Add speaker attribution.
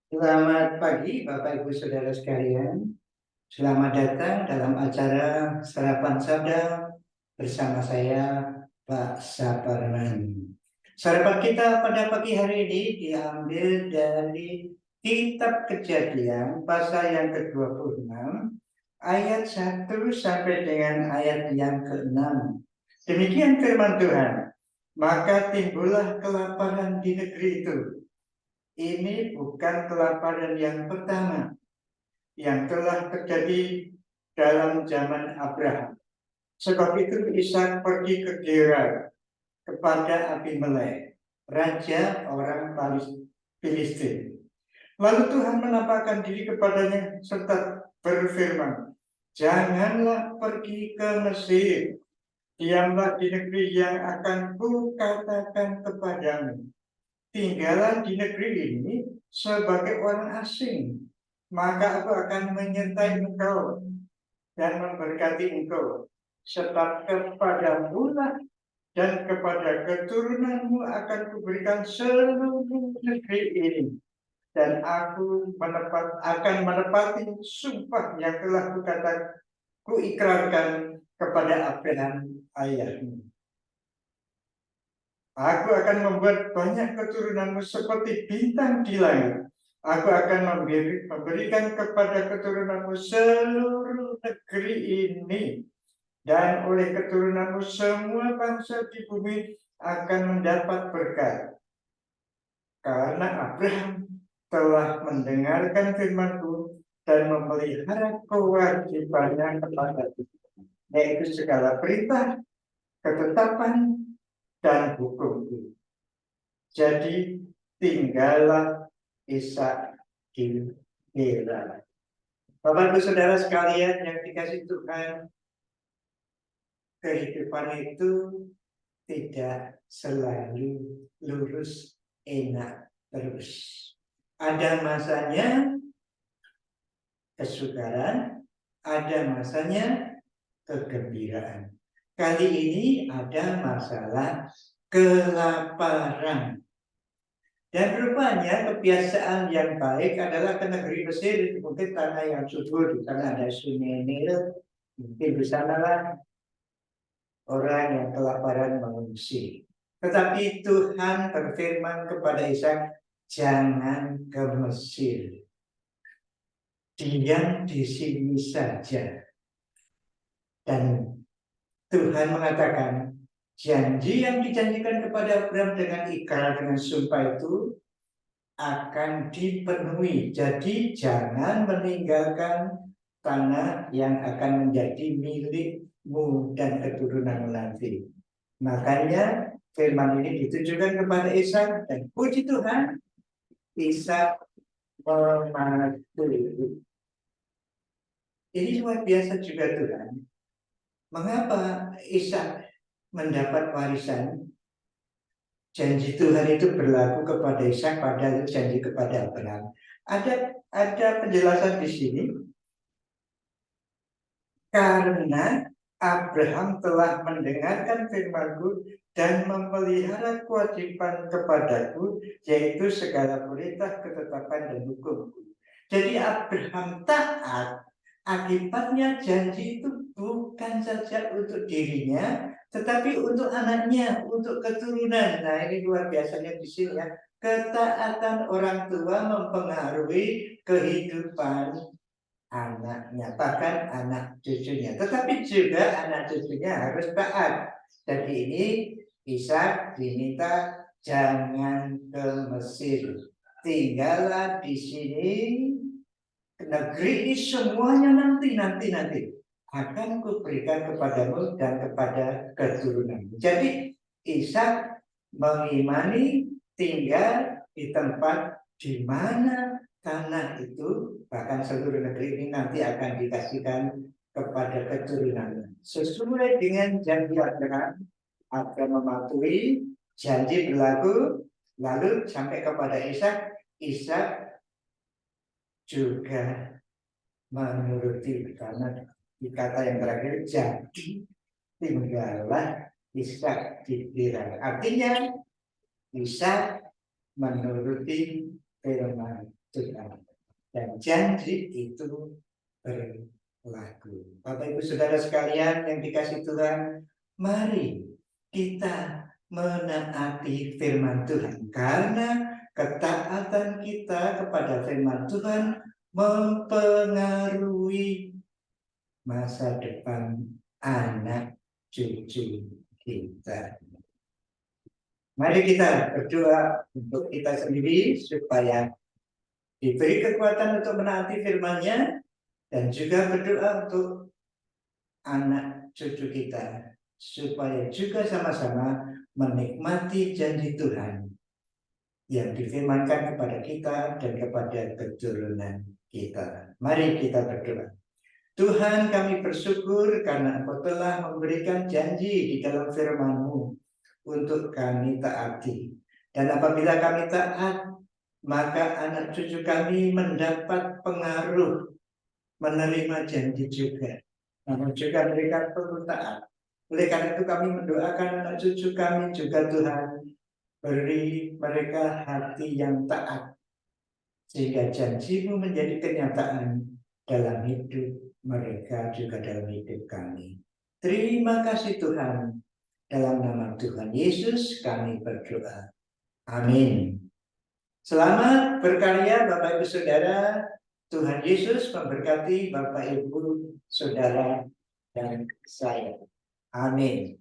Speaker 1: Selamat pagi, Bapak Ibu Saudara sekalian. Selamat datang dalam acara Sarapan Sabda bersama saya, Pak Saparman. Sarapan kita pada pagi hari ini diambil dari Kitab Kejadian pasal yang ke-26 ayat 1 sampai dengan ayat yang ke-6. Demikian firman Tuhan. Maka timbullah kelaparan di negeri itu. Ini bukan kelaparan yang pertama yang telah terjadi dalam zaman Abraham. Sebab itu Ishak pergi ke Gerar kepada Abimelek, raja orang Filistin. Lalu Tuhan menampakkan diri kepadanya serta berfirman, "Janganlah pergi ke Mesir, diamlah di negeri yang akan kukatakan kepadamu. Tinggallah di negeri ini sebagai orang asing, maka aku akan menyertai engkau dan memberkati engkau, sebab kepadamu lah dan kepada keturunanmu akan kuberikan seluruh negeri ini, dan aku akan menepati sumpah yang telah kuikrarkan kepada Abraham ayahmu. Aku akan membuat banyak keturunanmu seperti bintang di langit. Aku akan memberikan kepada keturunanmu seluruh negeri ini. Dan oleh keturunanmu semua bangsa di bumi akan mendapat berkat. Karena Abraham telah mendengarkan firman-Ku dan memelihara kewajibannya kepadaku, yaitu segala perintah, ketetapan, dan hukum. Jadi tinggallah Ishak di Gerar. Bapak Ibu Saudara sekalian yang dikasih Tuhan, kehidupan itu tidak selalu lurus enak terus. Ada masanya kesukaran, ada masanya kegembiraan. Kali ini ada masalah kelaparan. Dan rupanya kebiasaan yang baik adalah ke negeri Mesir, mungkin tanah yang subur, di sana ada sungai Nil, mungkin di sanalah orang yang kelaparan mengungsi. Tetapi Tuhan berfirman kepada Ishak, jangan ke Mesir, diam di sini saja. Dan Tuhan mengatakan, janji yang dijanjikan kepada Abraham dengan ikrar, dengan sumpah itu akan dipenuhi. Jadi jangan meninggalkan tanah yang akan menjadi milikmu dan keturunanmu nanti. Makanya firman ini ditujukan kepada Ishak, dan puji Tuhan, Ishak mematuhi. Ini luar biasa juga Tuhan. Mengapa Ishak mendapat warisan? Janji Tuhan itu berlaku kepada Ishak, padahal itu janji kepada Abraham. Ada penjelasan di sini. Karena Abraham telah mendengarkan firman-Ku dan memelihara kewajiban kepadaku, yaitu segala perintah, ketetapan, dan hukum-Ku. Jadi Abraham taat, akibatnya janji itu bukan saja untuk dirinya, tetapi untuk anaknya, untuk keturunan. Nah, ini luar biasanya di sini ya. Ketaatan orang tua mempengaruhi kehidupan anaknya, bahkan anak cucunya. Tetapi juga anak cucunya harus taat. Jadi ini bisa diminta jangan ke Mesir, tinggallah di sini. Negeri ini semuanya nanti akan kuberikan kepadamu dan kepada keturunanmu. Jadi Ishak mengimani tinggal di tempat di mana tanah itu, bahkan seluruh negeri ini nanti akan dikasihkan kepada keturunannya. Sesuai dengan janji Abraham, Abraham mematuhi, janji berlaku, lalu sampai kepada Ishak, Ishak juga menuruti, karena di kata yang terakhir, jadi tinggallah Ishak di Gerar. Artinya Ishak menuruti firman Tuhan. Dan janji itu berlaku. Bapak Ibu Saudara sekalian yang dikasih Tuhan, mari kita menaati firman Tuhan. Karena ketaatan kita kepada firman Tuhan mempengaruhi masa depan anak cucu kita. Mari kita berdoa untuk kita sendiri supaya diberi kekuatan untuk menaati firman-Nya, dan juga berdoa untuk anak cucu kita supaya juga sama-sama menikmati janji Tuhan yang difirmankan kepada kita dan kepada keturunan kita. Mari kita berdoa. Tuhan, kami bersyukur karena Engkau telah memberikan janji di dalam firman-Mu untuk kami taati. Dan apabila kami taat, maka anak cucu kami mendapat pengaruh menerima janji juga. Namun juga mereka perlu taat. Oleh karena itu kami mendoakan anak cucu kami juga, Tuhan, beri mereka hati yang taat, sehingga janji-Mu menjadi kenyataan dalam hidup mereka juga dalam hidup kami. Terima kasih Tuhan. Dalam nama Tuhan Yesus kami berdoa. Amin. Selamat berkarya Bapak Ibu Saudara. Tuhan Yesus memberkati Bapak Ibu Saudara dan saya. Amin.